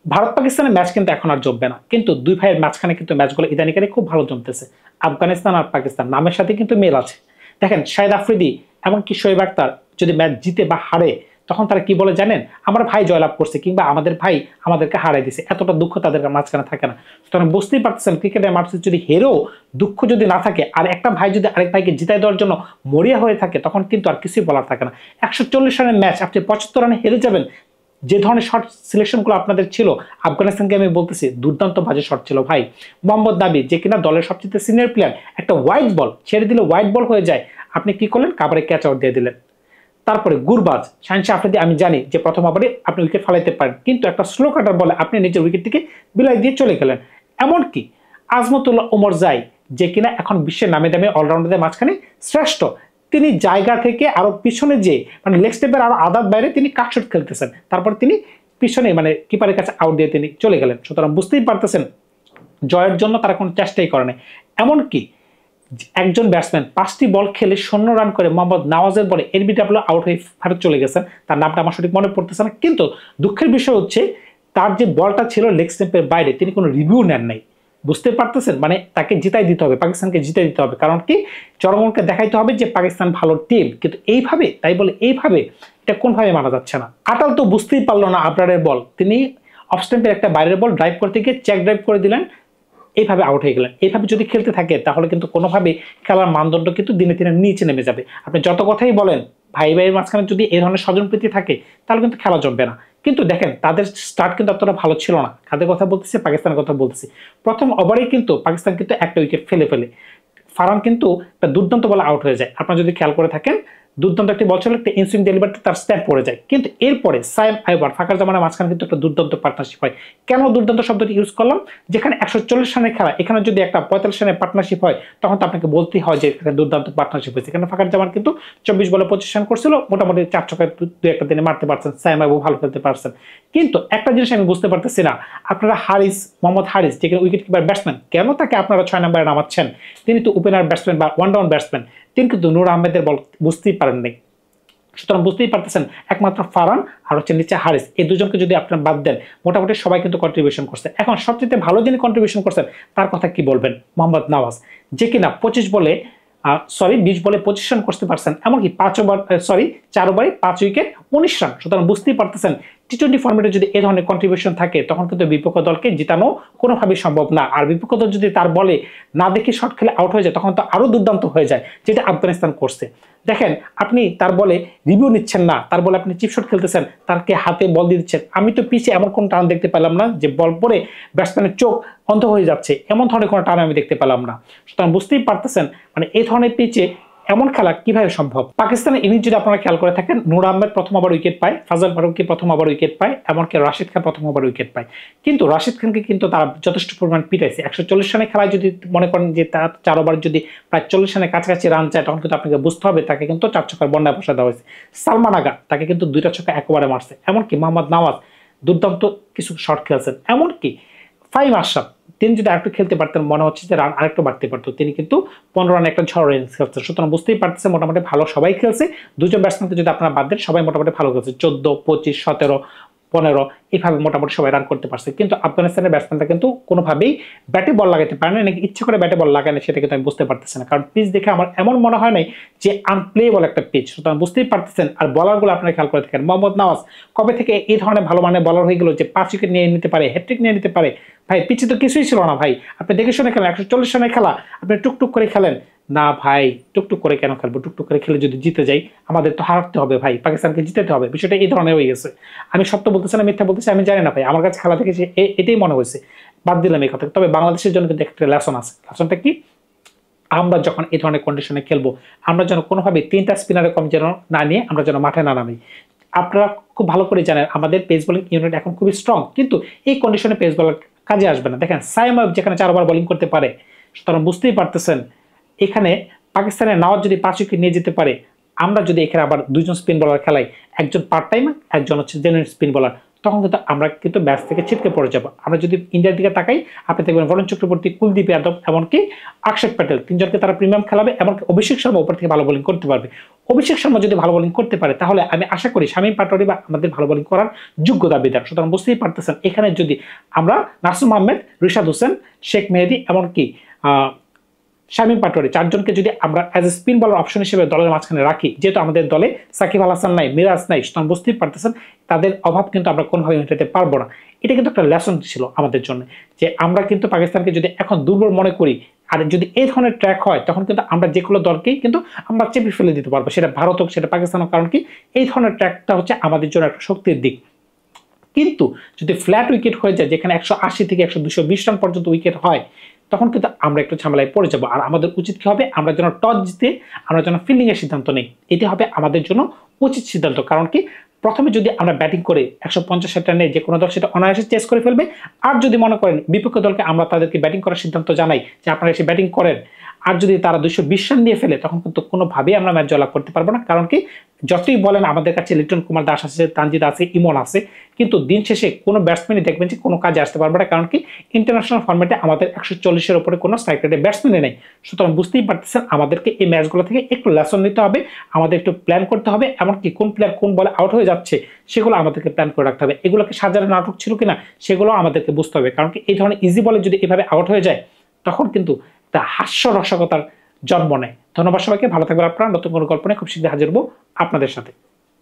ভারত পাকিস্তানের ম্যাচ কিন্তু এখন আর জমবে না, কিন্তু দুই ভাইয়ের মাঝখানে কিন্তু ম্যাচগুলো ইদানিকালে খুব ভালো জমতেছে। আফগানিস্তান আর পাকিস্তান নামের সাথে কিন্তু মেল আছে। দেখেন শাহিদ আফ্রিদি এমনকি শোয়েব আখতার যদি ম্যাচ জিতে বা হারে, তখন তারা কি বলে জানেন? আমার ভাই জয়লাভ করছে, কিংবা আমাদের ভাই আমাদেরকে হারাই দিছে, এতটা দুঃখ তাদের মাঝখানে থাকে না। সুতরাং বুঝতেই পারতেছেন ক্রিকেটের মাঠে যদি হেরেও দুঃখ যদি না থাকে, আর একটা ভাই যদি আরেক ভাইকে জিতাই দেওয়ার জন্য মরিয়া হয়ে থাকে, তখন কিন্তু আর কিছুই বলার থাকে না। 140 রানের ম্যাচ আপনি 75 রানে হেরে যাবেন। যে ধরনের শট সিলেকশনগুলো আপনাদের ছিল, আফগানিস্তানকে আমি বলতেছি দুর্দান্ত বাজে শট ছিল ভাই। মোহাম্মদ নাবি যে কিনা দলের সবচেয়ে সিনিয়র প্লেয়ার, একটা হোয়াইট বল ছেড়ে দিলে হোয়াইট বল হয়ে যায়, আপনি কি করলেন? কাভারে ক্যাচ আউট দিয়ে দিলেন। তারপরে গুরবাজ শাহিন আফ্রিদি, আমি জানি যে প্রথম ওভারে আপনি উইকেট ফেলাইতে পারেন, কিন্তু একটা স্লো কাটার বলে আপনি নিজের উইকেট থেকে বিলাই দিয়ে চলে গেলেন। এমনকি আজমতুল্লাহ ওমর জাই যে কিনা এখন বিশ্বের নামে দামে অলরাউন্ডারদের মাঝখানে শ্রেষ্ঠ, তিনি জায়গা থেকে আরো পিছনে যে মানে লেগ স্টেপের আরো আদাত বাইরে তিনি কাটশট খেলতেছেন, তারপর তিনি পিছনে মানে কিপারের কাছে আউট দিয়ে তিনি চলে গেলেন। সুতরাং বুঝতেই পারতেছেন জয়ের জন্য তারা কোনো চেষ্টাই করে নাই। এমনকি একজন ব্যাটসম্যান 5টি বল খেলে 0 রান করে মোহাম্মদ নওয়াজের বলে এলবিডব্লিউ আউট হয়ে ফেরত চলে গেছেন, তার নামটা আমার সঠিক মনে পড়তেছে না। কিন্তু দুঃখের বিষয় হচ্ছে তার যে বলটা ছিল লেগ স্টেপের বাইরে, তিনি কোনো রিভিউ নেন নাই। বুঝতে পারতেছেন, মানে তাকে জিতাই দিতে হবে, পাকিস্তানকে জিতাই দিতে হবে। কারণ কি, জনগণকে দেখাইতে হবে যে পাকিস্তান ভালো টিম, কিন্তু এইভাবে তাই বলে এইভাবে এটা কোনভাবে মানা যাচ্ছে না। আটাল তো বুঝতেই পারলো না আবরারের বল, তিনি অফ স্টেম্পের একটা বাইরের বল ড্রাইভ করতে গিয়ে চেক ড্রাইভ করে দিলেন, এইভাবে আউট হয়ে গেলেন। এইভাবে যদি খেলতে থাকে তাহলে কিন্তু কোনোভাবে খেলার মানদণ্ড কিন্তু দিনে দিনে নিচে নেমে যাবে। আপনি যত কথাই বলেন, ভাই ভাইয়ের মাঝখানে যদি এই ধরনের স্বজনপ্রীতি থাকে তাহলে কিন্তু খেলা জমবে না। কিন্তু দেখেন তাদের স্টার্ট কিন্তু অতটা ভালো ছিল না। কাদের কথা বলতেছি? পাকিস্তানের কথা বলতেছি। প্রথম ওভারেই কিন্তু পাকিস্তান কিন্তু একটা উইকেট ফেলে ফারহান কিন্তু একটা দুর্দান্ত বলে আউট হয়ে যায়। আপনারা যদি খেয়াল করে থাকেন, দুর্দান্ত একটি বল ছিল, একটা ইনসুইং ডেলিভারিতে তার স্ট্যাট পড়ে যায়। কিন্তু এরপরে সাইম আইবার ফাঁকার জামানের মাঝখানে কিন্তু একটা দুর্দান্ত পার্টনারশিপ হয়। কেন দুর্দান্ত শব্দটি ইউজ করলাম? যেখানে 140 রানের খেলা, এখানে যদি একটা 45 রানের পার্টনারশিপ হয়, তখন তো আপনাকে বলতেই হয় যে একটা দুর্দান্ত পার্টনারশিপ হয়েছে। এখানে ফাঁকার জামান কিন্তু 24 বলে 25 রান করছিল, মোটামুটি 4 ছক্কায় 2-1 দিনে মারতে পারছেন, সাইম আইবু ভালো খেলতে পারছেন। কিন্তু একটা জিনিস আমি বুঝতে পারতেছি না, আপনারা মোহাম্মদ হারিস যে উইকেট কিপার ব্যাটসম্যান, কেন তাকে আপনারা 6 নম্বরে নামাচ্ছেন? তিনি তো ওপেনার ব্যাটসম্যান বা ওয়ান ডাউন ব্যাটসম্যান, তিনি কিন্তু নূর আহমেদের বল বুঝতেই পারেন নাই। সুতরাং বুঝতেই পারতেছেন একমাত্র ফারহান আর হচ্ছে নিচে হারিস, এই দুজনকে যদি আপনার বাদ দেন, মোটামুটি সবাই কিন্তু কন্ট্রিবিউশন করছে। এখন সবচেয়ে ভালো যিনি কন্ট্রিবিউশন করছেন তার কথা কি বলবেন? মোহাম্মদ নওয়াজ, যে কিনা 20 বলে 25 রান করতে পারছেন, এমনকি 4 ওভারে 5 উইকেট 19 রান। সুতরাং বুঝতেই পারতেছেন টি-20 ফর্মেটে যদি এই ধরনের কন্ট্রিবিউশন থাকে, তখন কিন্তু বিপক্ষ দলকে জিতানো কোনোভাবেই সম্ভব না। আর বিপক্ষ দল যদি তার বলে না দেখে শট খেলে আউট হয়ে যায়, তখন তো আরো দুর্দান্ত হয়ে যায়, যেটা আফগানিস্তান করছে। দেখেন আপনি তার বলে রিভিউ নিচ্ছেন না, তার বলে আপনি চিপ শট খেলতেছেন, তারকে হাতে বল দিয়ে দিচ্ছেন। আমি তো পিছে এমন কোন টার্ন দেখতে পেলাম না যে বল পরে ব্যাটসম্যানের চোখ অন্ধ হয়ে যাচ্ছে, এমন ধরনের কোনো টার্ন আমি দেখতে পেলাম না। সুতরাং বুঝতেই পারতেছেন মানে এই ধরনের পিচে এমন খেলা কিভাবে সম্ভব। পাকিস্তানের ইনিংস যদি আপনারা খেয়াল করে থাকেন, নূর আহমেদ প্রথম ওভার উইকেট পায়, ফাজল ফারুকি প্রথম ওভার উইকেট পায়, এমনকি রাশিদ খান প্রথম ওভার উইকেট পায়। কিন্তু রাশিদ খানকে কিন্তু তারা যথেষ্ট পরিমাণ পিটাইছে। 140 রানের খেলায় যদি মনে করেন যে তার 4 ওভার যদি প্রায় 40 রানের কাছাকাছি রান চায়, তখন কিন্তু আপনাকে বুঝতে হবে তাকে কিন্তু 4 ছক্কার বন্যায় বসা দেওয়া হয়েছে। সালমান আগা তাকে কিন্তু 2টা ছক্কা 1 ওভারে মারছে। এমনকি মোহাম্মদ নওয়াজ দুর্দান্ত কিছু শট খেলছেন। এমনকি ফাইম আশরাফ, তিনি যদি আরেকটু খেলতে পারতেন, মনে হচ্ছে যে রান আরেকটু বাড়তে পারতো। তিনি কিন্তু 15 রানে একটা ঝড় ইনিংস খেলছেন। সুতরাং বুঝতেই পারতেছে মোটামুটি ভালো সবাই খেলছে। দুজন ব্যাটসম্যানকে যদি আপনারা বাদ দেন, সবাই মোটামুটি ভালো খেলছে। 14, 25, 17, 15 এইভাবে মোটামুটি সবাই রান করতে পারছে। কিন্তু আফগানিস্তানের ব্যাটসম্যানরা কিন্তু কোনোভাবেই ব্যাটে বল লাগাতে পারে না, নাকি ইচ্ছে করে ব্যাটে বল লাগায় না, সেটা কিন্তু আমি বুঝতে পারতেছি না। কারণ পিচ দেখে আমার এমন মনে হয় নাই যে আনপ্লেয়েবল একটা পিচ। সুতরাং বুঝতেই পারতেছেন। আর বলারগুলো আপনারা খেয়াল করে থাকেন, মোহাম্মদ নওয়াজ কবে থেকে এই ধরনের ভালো মানের বলার হয়ে গেল যে 5 উইকেট নিয়ে নিতে পারে, হ্যাট্রিক নিয়ে নিতে পারে? ভাই পিচে তো কিছুই ছিল না ভাই, আপনি দেখে শুনে খেলেন। 140 রানের খেলা আপনি টুকটুক করে খেলেন না ভাই। টুকটুক করে কেন খেলবো? টুকটুক করে খেলে যদি জিতে যাই, আমাদের তো হারতে হবে ভাই, পাকিস্তানকে জিতাতে হবে। বিষয়টা এই ধরনের হয়ে গেছে। আমি সত্য বলতেছি না মিথ্যা বলতেছি আমি জানি না ভাই, আমার কাছে খেলা দেখেছি এটাই মনে হয়েছে। বাদ দিলাম এই কথা। তবে বাংলাদেশের জন্য কিন্তু একটা লেসন আছে। লেসনটা কি? আমরা যখন এই ধরনের কন্ডিশনে খেলবো, আমরা যেন কোনোভাবে 3টা স্পিনারে কম যেন না নিয়ে আমরা যেন মাঠে না নামি। আপনারা খুব ভালো করে জানেন আমাদের পেস বোলিং ইউনিট এখন খুবই স্ট্রং, কিন্তু এই কন্ডিশনে পেস বোলার কাজে আসবে না। দেখেন সাইম আইয়ুব যেখানে 4 ওভার বোলিং করতে পারে, সুতরাং বুঝতেই পারতেছেন এখানে পাকিস্তানের নওয়াজ যদি 5 উইকেট নিয়ে যেতে পারে, আমরা যদি এখানে আবার 2জন স্পিন বোলার খেলাই, একজন পার্ট টাইমার, একজন হচ্ছে জেনুইন স্পিন বোলার, তখন কিন্তু আমরা কিন্তু ব্যাচ থেকে ছিটকে পড়ে যাবো। আমরা যদি ইন্ডিয়ার দিকে তাকাই, আপনি দেখবেন বরুণ চক্রবর্তী, কুলদীপ যাদব, এমনকি অক্ষর প্যাটেল, 3জনকে তারা প্রিমিয়াম খেলাবে। এমনকি অভিষেক শর্মা উপর থেকে ভালো বোলিং করতে পারবে। অভিষেক শর্মা যদি ভালো বোলিং করতে পারে তাহলে আমি আশা করি শামীম পাটোয়ারি বা আমাদের ভালো বোলিং করার যোগ্যতা বিধান। সুতরাং বুঝতেই পারতেছেন এখানে যদি আমরা নাসুম আহমেদ, রিশাদ হোসেন, শেখ মেহেদী এমনকি শামীম পাটোয়ারি চারজনকে যদি আমরা অ্যাজ এ স্পিন বলার অপশন হিসেবে দলের মাঝখানে রাখি, যেহেতু আমাদের দলে সাকিব আল হাসান নাই, মিরাজ নাই, সুতরাং বুঝতেই পারতেছেন তাদের অভাব কিন্তু আমরা কোনোভাবে মেটাতে পারবো না। এটা কিন্তু একটা লেসন ছিল আমাদের জন্য যে আমরা কিন্তু পাকিস্তানকে যদি এখন দুর্বল মনে করি আর যদি এই ধরনের ট্র্যাক হয় তখন কিন্তু আমরা যে কোনো দলকেই কিন্তু আমরা চেপে ফেলে দিতে পারবো, সেটা ভারত হোক সেটা পাকিস্তান হোক। কারণ কি এই ধরনের ট্র্যাকটা হচ্ছে আমাদের জন্য একটা শক্তির দিক। কিন্তু যদি ফ্ল্যাট উইকেট হয়ে যায় যেখানে 180 থেকে 220 রান পর্যন্ত উইকেট হয় তখন কিন্তু আমরা একটু ঝামেলায় পড়ে যাব। আর আমাদের উচিত কি হবে, আমরা যেন টস জিতে আমরা যেন ফিল্ডিং এর সিদ্ধান্ত নেই, এটি হবে আমাদের জন্য উচিত সিদ্ধান্ত। কারণ কি প্রথমে যদি আমরা ব্যাটিং করে 150 রানে যে কোনো দল সেটা অনায়াসে চেস করে ফেলবে। আর যদি মনে করেন বিপক্ষ দলকে আমরা তাদেরকে ব্যাটিং করার সিদ্ধান্ত জানাই যে আপনারা এসে ব্যাটিং করেন, আর যদি তারা 220 রান দিয়ে ফেলে তখন কিন্তু কোনোভাবেই আমরা ম্যাচ জয়লাভ করতে পারবো না। কারণ কি যতই বলেন আমাদের কাছে লিটন কুমার দাস আছে, তানজিদ আছে, ইমন আছে, কিন্তু দিন শেষে কোনো ব্যাটসম্যানই দেখবেন যে কোনো কাজে আসতে পারবে না। কারণ কি ইন্টারন্যাশনাল ফরম্যাটে আমাদের 140-এর উপরে কোনো স্ট্রাইক রেটে ব্যাটসম্যানই নেই। সুতরাং বুঝতেই পারতেছেন আমাদেরকে এই ম্যাচগুলো থেকে একটু লেসন নিতে হবে, আমাদের একটু প্ল্যান করতে হবে, এমনকি কোন প্লেয়ার কোন বলে আউট হয়ে যাচ্ছে সেগুলো আমাদেরকে প্ল্যান করে রাখতে হবে। এগুলোকে সাজানো নাটক ছিল কিনা সেগুলো আমাদেরকে বুঝতে হবে। কারণ কি এই ধরনের ইজি বলে যদি এভাবে আউট হয়ে যায় তখন কিন্তু একটা হাস্যরসকতার জন্ম নেয়। ধন্যবাদ সবাইকে, ভালো থাকবেন আপনারা। নতুন কোনো গল্প নিয়ে খুব শীঘ্রই হাজির হবো আপনাদের সাথে।